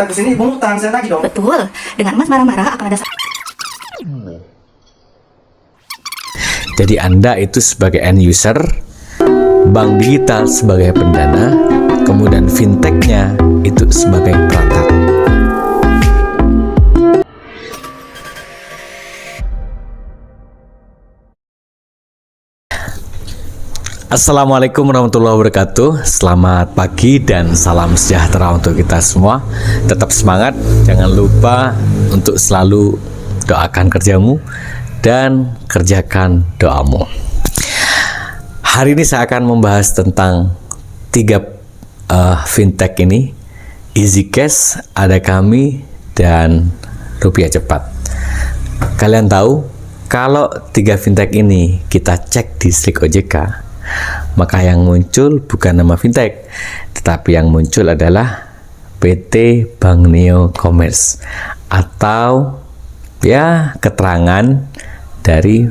Kesini ibu ngutang, saya lagi dong. Betul, dengan Mas marah-marah akan ada Jadi Anda itu sebagai end user, bank digital sebagai pendana, kemudian fintechnya itu sebagai perantara. Assalamualaikum warahmatullahi wabarakatuh. Selamat pagi dan salam sejahtera untuk kita semua. Tetap semangat, jangan lupa untuk selalu doakan kerjamu dan kerjakan doamu. Hari ini saya akan membahas tentang tiga fintech ini, EasyCash, Ada Kami, dan Rupiah Cepat. Kalian tahu, kalau tiga fintech ini kita cek di Slick OJK, maka yang muncul bukan nama fintech, tetapi yang muncul adalah PT Bank Neo Commerce, atau ya keterangan dari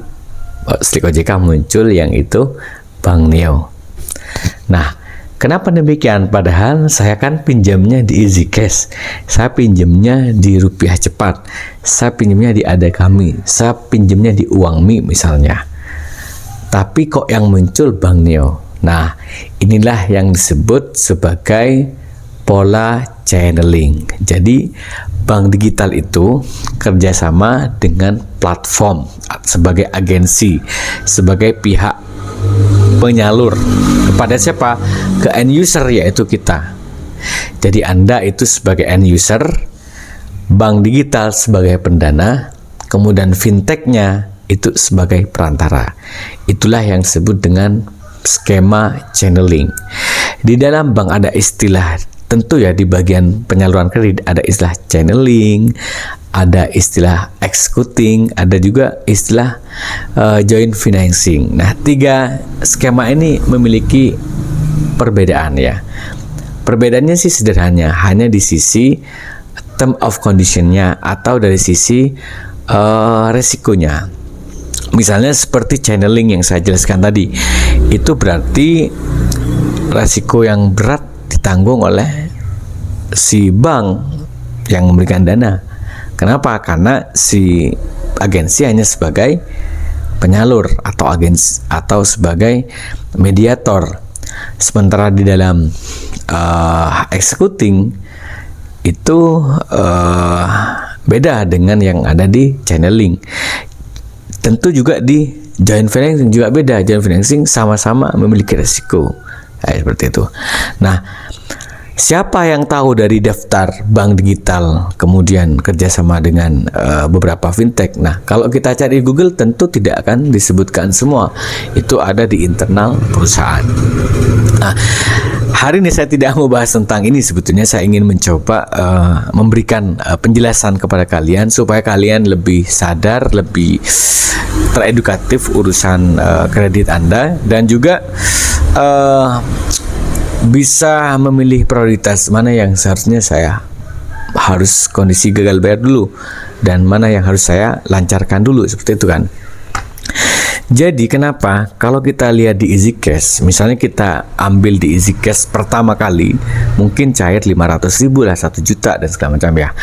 Slick OJK muncul yang itu Bank Neo. Nah, kenapa demikian? Padahal saya kan pinjamnya di EasyCash, saya pinjamnya di Rupiah Cepat, saya pinjamnya di Ada Kami, saya pinjamnya di Uangmi misalnya. Tapi kok yang muncul Bank Neo? Nah, inilah yang disebut sebagai pola channeling. Jadi, bank digital itu kerjasama dengan platform sebagai agensi, sebagai pihak penyalur. Kepada siapa? Ke end user, yaitu kita. Jadi, Anda itu sebagai end user, bank digital sebagai pendana, kemudian fintechnya itu sebagai perantara. Itulah yang disebut dengan skema channeling. Di dalam bank ada istilah, tentu ya, di bagian penyaluran kredit ada istilah channeling, ada istilah executing, ada juga istilah joint financing. Nah, tiga skema ini memiliki perbedaan ya. Perbedaannya sih sederhana, hanya di sisi term of condition-nya atau dari sisi resikonya. Misalnya seperti channeling yang saya jelaskan tadi, itu berarti resiko yang berat ditanggung oleh si bank yang memberikan dana. Kenapa? Karena si agensi hanya sebagai penyalur atau agensi atau sebagai mediator. Sementara di dalam executing itu beda dengan yang ada di channeling. Tentu juga di joint financing juga beda. Joint financing sama-sama memiliki resiko. Seperti itu. Nah, siapa yang tahu dari daftar bank digital kemudian kerjasama dengan beberapa fintech? Nah, kalau kita cari di Google tentu tidak akan disebutkan semua. Itu ada di internal perusahaan. Nah, hari ini saya tidak mau bahas tentang ini. Sebetulnya saya ingin mencoba memberikan penjelasan kepada kalian supaya kalian lebih sadar, lebih teredukatif urusan kredit Anda, dan juga bisa memilih prioritas mana yang seharusnya saya harus kondisi gagal bayar dulu dan mana yang harus saya lancarkan dulu, seperti itu kan. Jadi kenapa kalau kita lihat di EasyCash, misalnya kita ambil di EasyCash pertama kali mungkin cair 500.000 lah, 1 juta dan segala macam ya.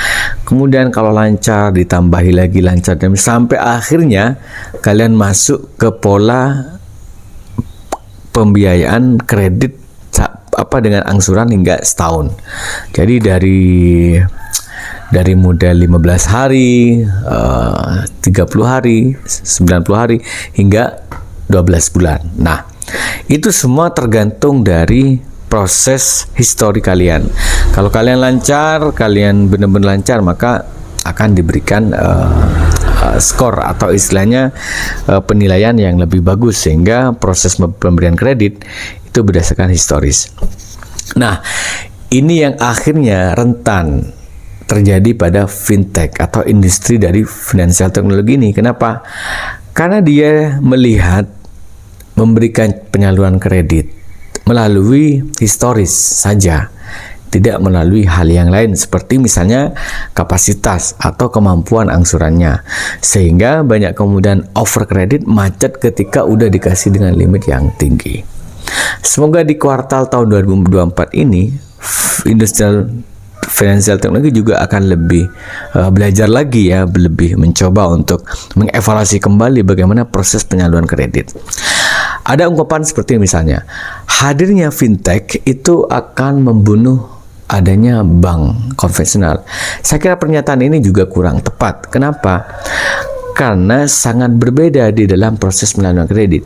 Kemudian kalau lancar ditambahi lagi lancar, dan sampai akhirnya kalian masuk ke pola pembiayaan kredit dengan angsuran hingga setahun. Jadi dari modal 15 hari, 30 hari, 90 hari, hingga 12 bulan. Nah, itu semua tergantung dari proses histori kalian. Kalau kalian lancar, kalian benar-benar lancar, maka akan diberikan skor atau istilahnya penilaian yang lebih bagus, sehingga proses pemberian kredit itu berdasarkan historis. Nah, ini yang akhirnya rentan terjadi pada fintech atau industri dari finansial teknologi ini. Kenapa? Karena dia melihat memberikan penyaluran kredit melalui historis saja, tidak melalui hal yang lain seperti misalnya kapasitas atau kemampuan angsurannya, sehingga banyak kemudian over kredit, macet ketika udah dikasih dengan limit yang tinggi. Semoga di kuartal tahun 2024 ini industrial financial teknologi juga akan lebih belajar lagi ya, lebih mencoba untuk mengevaluasi kembali bagaimana proses penyaluran kredit. Ada ungkapan seperti misalnya, hadirnya fintech itu akan membunuh adanya bank konvensional. Saya kira pernyataan ini juga kurang tepat. Kenapa? Karena sangat berbeda di dalam proses penyaluran kredit.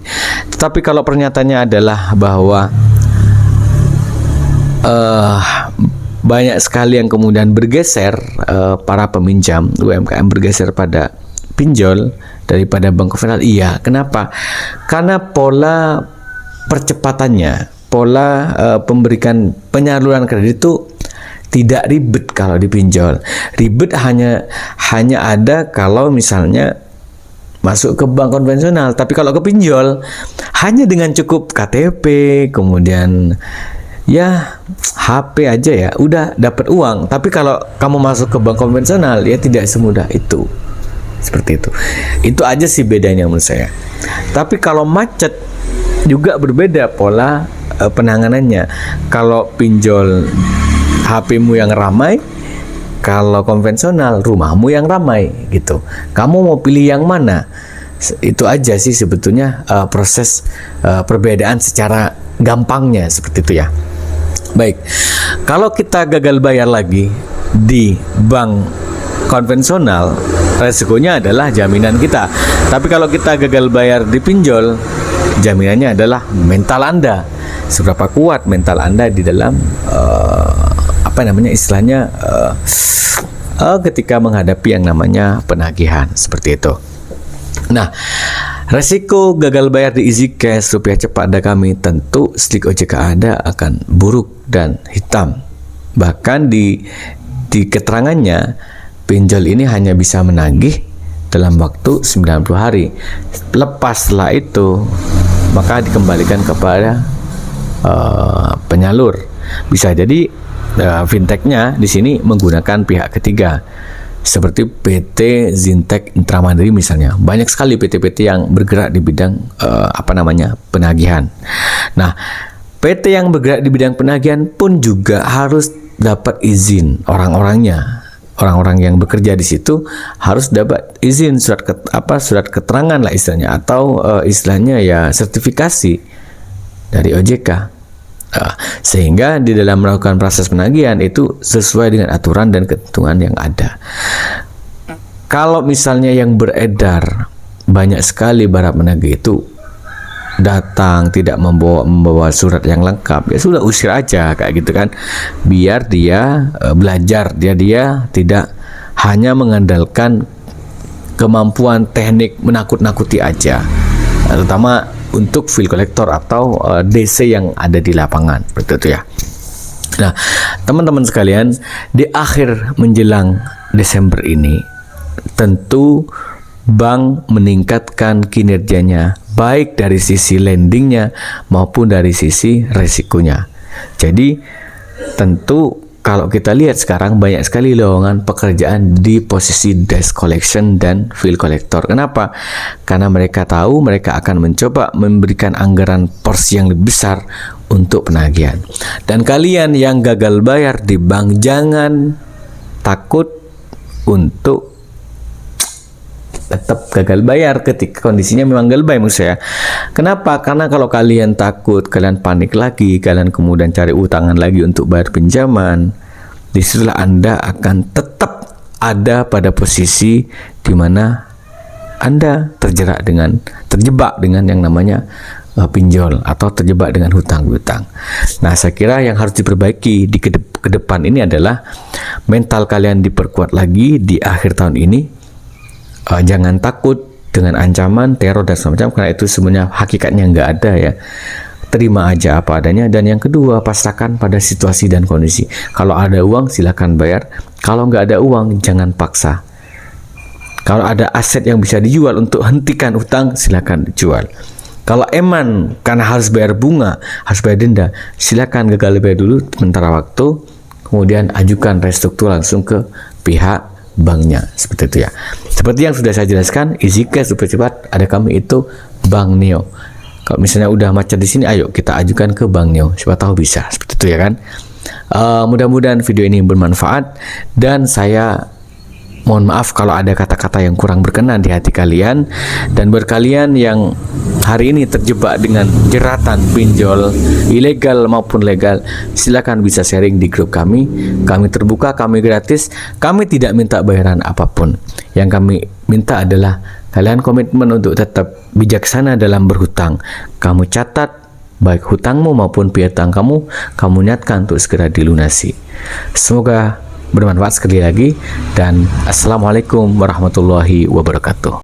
Tetapi kalau pernyataannya adalah bahwa banyak sekali yang kemudian bergeser, para peminjam UMKM bergeser pada pinjol daripada bank konvensional. Iya, kenapa? Karena pola percepatannya, pola pemberikan penyaluran kredit itu tidak ribet kalau dipinjol. Ribet hanya ada kalau misalnya masuk ke bank konvensional. Tapi kalau ke pinjol hanya dengan cukup KTP, kemudian ya HP aja ya, udah dapat uang. Tapi kalau kamu masuk ke bank konvensional ya tidak semudah itu. Seperti itu. Itu aja sih bedanya menurut saya. Tapi kalau macet juga berbeda pola penanganannya. Kalau pinjol HP-mu yang ramai, kalau konvensional rumahmu yang ramai gitu. Kamu mau pilih yang mana? Itu aja sih sebetulnya proses perbedaan secara gampangnya seperti itu ya. Baik, kalau kita gagal bayar lagi di bank konvensional, resikonya adalah jaminan kita. Tapi kalau kita gagal bayar di pinjol, jaminannya adalah mental Anda. Seberapa kuat mental Anda di dalam istilahnya ketika menghadapi yang namanya penagihan seperti itu. Nah, resiko gagal bayar di Easy Cash rupiah cepat Anda kami, tentu slik OJK Anda akan buruk dan hitam. Bahkan di keterangannya, pinjol ini hanya bisa menagih dalam waktu 90 hari. Lepas setelah itu, maka dikembalikan kepada penyalur. Bisa jadi fintechnya di sini menggunakan pihak ketiga seperti PT Zintek Intramandiri misalnya. Banyak sekali PT-PT yang bergerak di bidang penagihan. Nah, PT yang bergerak di bidang penagihan pun juga harus dapat izin orang-orangnya. Orang-orang yang bekerja di situ harus dapat izin surat keterangan lah istilahnya, atau istilahnya ya sertifikasi dari OJK. Sehingga di dalam melakukan proses penagihan itu sesuai dengan aturan dan ketentuan yang ada. Kalau misalnya yang beredar banyak sekali para penagih itu datang tidak membawa surat yang lengkap, ya sudah usir aja kayak gitu kan, biar dia belajar, dia tidak hanya mengandalkan kemampuan teknik menakut-nakuti aja, terutama untuk field collector atau DC yang ada di lapangan, seperti itu ya. Nah, teman-teman sekalian, di akhir menjelang Desember ini, tentu bank meningkatkan kinerjanya, baik dari sisi lendingnya maupun dari sisi resikonya. Jadi, tentu kalau kita lihat sekarang banyak sekali lowongan pekerjaan di posisi desk collection dan field collector. Kenapa? Karena mereka tahu mereka akan mencoba memberikan anggaran porsi yang lebih besar untuk penagihan. Dan kalian yang gagal bayar di bank, jangan takut untuk tetap gagal bayar ketika kondisinya memang gagal bayar menurut saya. Kenapa? Karena kalau kalian takut, kalian panik lagi, kalian kemudian cari utangan lagi untuk bayar pinjaman, disitulah Anda akan tetap ada pada posisi di mana Anda terjebak dengan yang namanya pinjol atau terjebak dengan hutang-hutang. Nah, saya kira yang harus diperbaiki di ke depan ini adalah mental kalian diperkuat lagi di akhir tahun ini. Jangan takut dengan ancaman, teror dan semacam, karena itu sebenarnya hakikatnya nggak ada ya. Terima aja apa adanya. Dan yang kedua, pasrahkan pada situasi dan kondisi. Kalau ada uang silakan bayar, kalau nggak ada uang jangan paksa. Kalau ada aset yang bisa dijual untuk hentikan utang, silakan dijual. Kalau eman karena harus bayar bunga, harus bayar denda, silakan gagal bayar dulu sementara waktu, kemudian ajukan restruktur langsung ke pihak banknya, seperti itu ya. Seperti yang sudah saya jelaskan, Easy Cash rupiah cepat ada kami itu Bank Neo. Kalau misalnya udah macet di sini, ayo kita ajukan ke Bank Neo, siapa tahu bisa, seperti itu ya kan. Mudah-mudahan video ini bermanfaat, dan saya mohon maaf kalau ada kata-kata yang kurang berkenan di hati kalian. Dan buat kalian yang hari ini terjebak dengan jeratan pinjol ilegal maupun legal, silakan bisa sharing di grup kami. Kami terbuka, kami gratis, kami tidak minta bayaran apapun. Yang kami minta adalah kalian komitmen untuk tetap bijaksana dalam berhutang. Kamu catat baik hutangmu maupun piutang kamu niatkan untuk segera dilunasi. Semoga bermanfaat sekali lagi, dan assalamualaikum warahmatullahi wabarakatuh.